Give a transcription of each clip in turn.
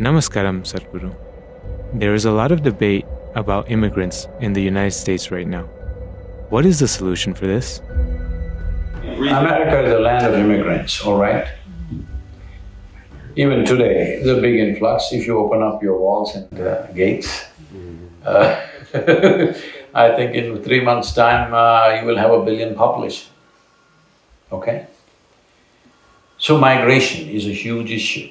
Namaskaram, Sadhguru. There is a lot of debate about immigrants in the United States right now. What is the solution for this? America is a land of immigrants, all right? Even today, there's a big influx. If you open up your walls and gates, I think in 3 months' time, you will have 1 billion population, okay? So migration is a huge issue.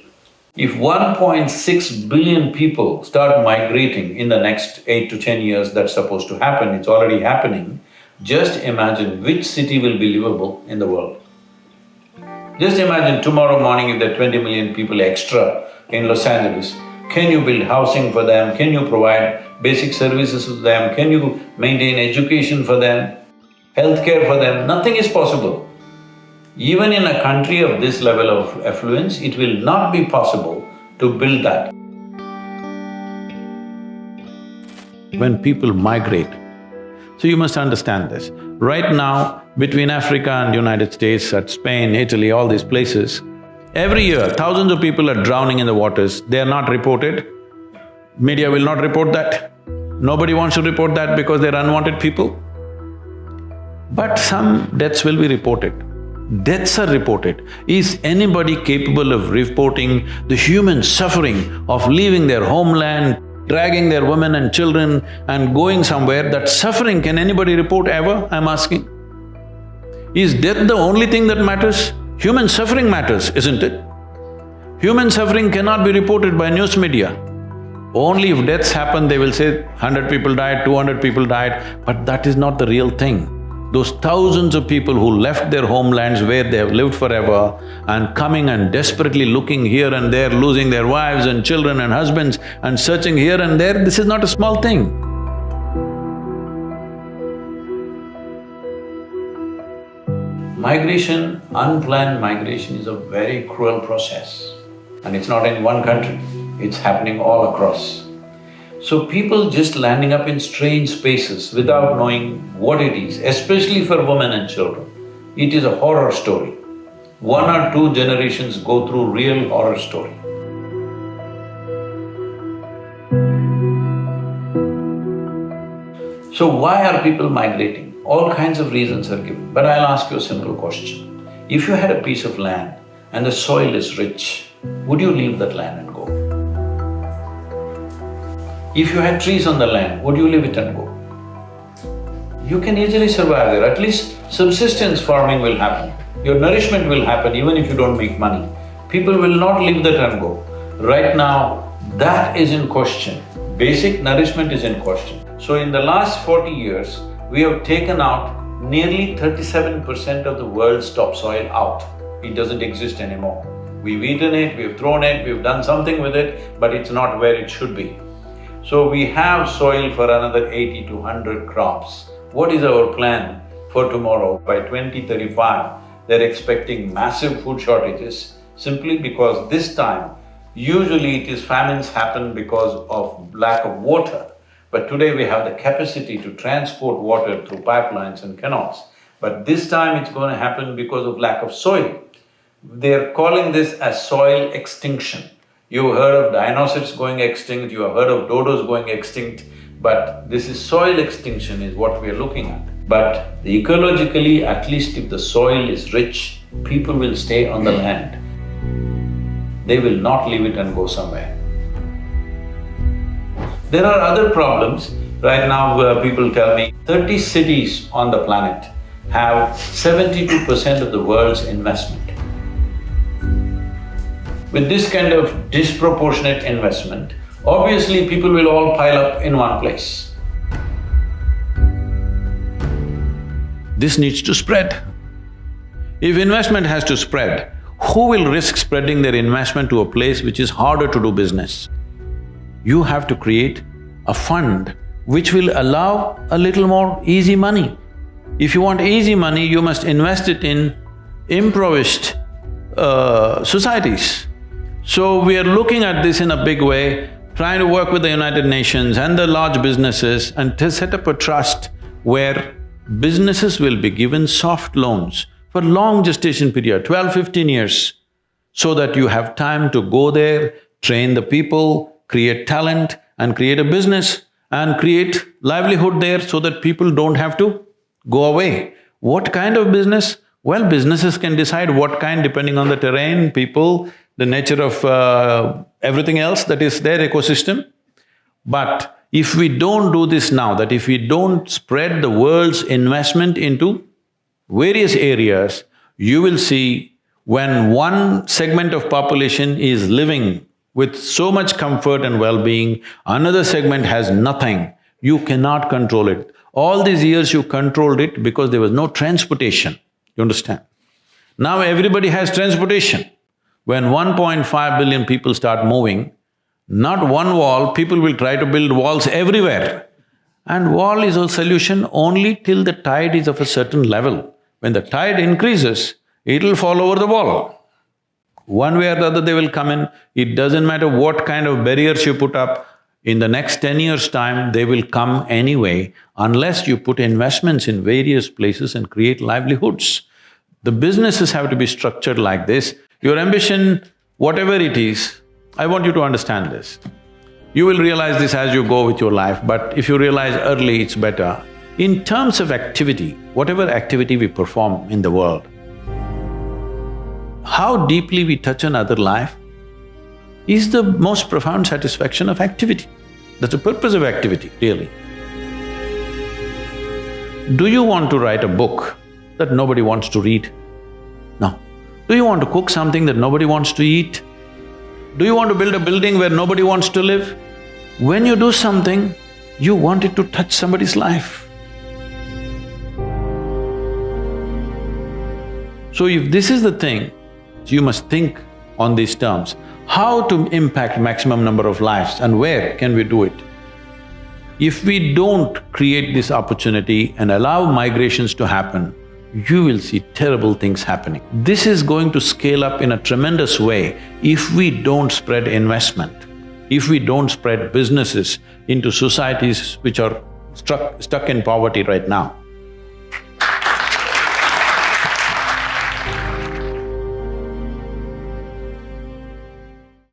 If 1.6 billion people start migrating in the next 8 to 10 years, that's supposed to happen, it's already happening, just imagine which city will be livable in the world. Just imagine tomorrow morning if there are 20 million people extra in Los Angeles, can you build housing for them? Can you provide basic services for them? Can you maintain education for them, healthcare for them? Nothing is possible. Even in a country of this level of affluence, it will not be possible to build that. When people migrate, so you must understand this. Right now, between Africa and United States, at Spain, Italy, all these places, every year thousands of people are drowning in the waters, they are not reported. Media will not report that. Nobody wants to report that because they're unwanted people. But some deaths will be reported. Deaths are reported. Is anybody capable of reporting the human suffering of leaving their homeland, dragging their women and children and going somewhere? That suffering, can anybody report ever, I'm asking? Is death the only thing that matters? Human suffering matters, isn't it? Human suffering cannot be reported by news media. Only if deaths happen, they will say 100 people died, 200 people died, but that is not the real thing. Those thousands of people who left their homelands where they have lived forever and coming and desperately looking here and there, losing their wives and children and husbands and searching here and there, this is not a small thing. Migration, unplanned migration is a very cruel process. And it's not in one country, it's happening all across. So people just landing up in strange spaces without knowing what it is, especially for women and children, it is a horror story. 1 or 2 generations go through real horror story. So why are people migrating? All kinds of reasons are given, but I'll ask you a simple question. If you had a piece of land and the soil is rich, would you leave that land and go? If you had trees on the land, would you leave it and go? You can easily survive there, at least subsistence farming will happen. Your nourishment will happen even if you don't make money. People will not leave that and go. Right now, that is in question. Basic nourishment is in question. So in the last 40 years, we have taken out nearly 37% of the world's topsoil out. It doesn't exist anymore. We've eaten it, we've thrown it, we've done something with it, but it's not where it should be. So we have soil for another 80 to 100 crops. What is our plan for tomorrow? By 2035, they're expecting massive food shortages simply because this time, usually it is famines happen because of lack of water. But today we have the capacity to transport water through pipelines and canals. But this time it's going to happen because of lack of soil. They're calling this as soil extinction. You've heard of dinosaurs going extinct, you have heard of dodos going extinct, but this is soil extinction is what we are looking at. But ecologically, at least if the soil is rich, people will stay on the land. They will not leave it and go somewhere. There are other problems. Right now, people tell me 30 cities on the planet have 72% of the world's investment. With this kind of disproportionate investment, obviously people will all pile up in one place. This needs to spread. If investment has to spread, who will risk spreading their investment to a place which is harder to do business? You have to create a fund which will allow a little more easy money. If you want easy money, you must invest it in impoverished societies. So we are looking at this in a big way, trying to work with the United Nations and the large businesses and to set up a trust where businesses will be given soft loans for long gestation period, 12, 15 years, so that you have time to go there, train the people, create talent and create a business and create livelihood there so that people don't have to go away. What kind of business? Well, businesses can decide what kind depending on the terrain, people, the nature of everything else that is their ecosystem. But if we don't do this now, that if we don't spread the world's investment into various areas, you will see when one segment of population is living with so much comfort and well-being, another segment has nothing, you cannot control it. All these years you controlled it because there was no transportation, you understand? Now everybody has transportation. When 1.5 billion people start moving, not one wall, people will try to build walls everywhere. And wall is a solution only till the tide is of a certain level. When the tide increases, it'll fall over the wall. One way or the other they will come in, it doesn't matter what kind of barriers you put up, in the next 10 years' time, they will come anyway unless you put investments in various places and create livelihoods. The businesses have to be structured like this. Your ambition, whatever it is, I want you to understand this. You will realize this as you go with your life, but if you realize early, it's better. In terms of activity, whatever activity we perform in the world, how deeply we touch another life is the most profound satisfaction of activity. That's the purpose of activity, really. Do you want to write a book that nobody wants to read? No. Do you want to cook something that nobody wants to eat? Do you want to build a building where nobody wants to live? When you do something, you want it to touch somebody's life. So if this is the thing, you must think on these terms. How to impact maximum number of lives and where can we do it? If we don't create this opportunity and allow migrations to happen, you will see terrible things happening. This is going to scale up in a tremendous way if we don't spread investment, if we don't spread businesses into societies which are stuck in poverty right now.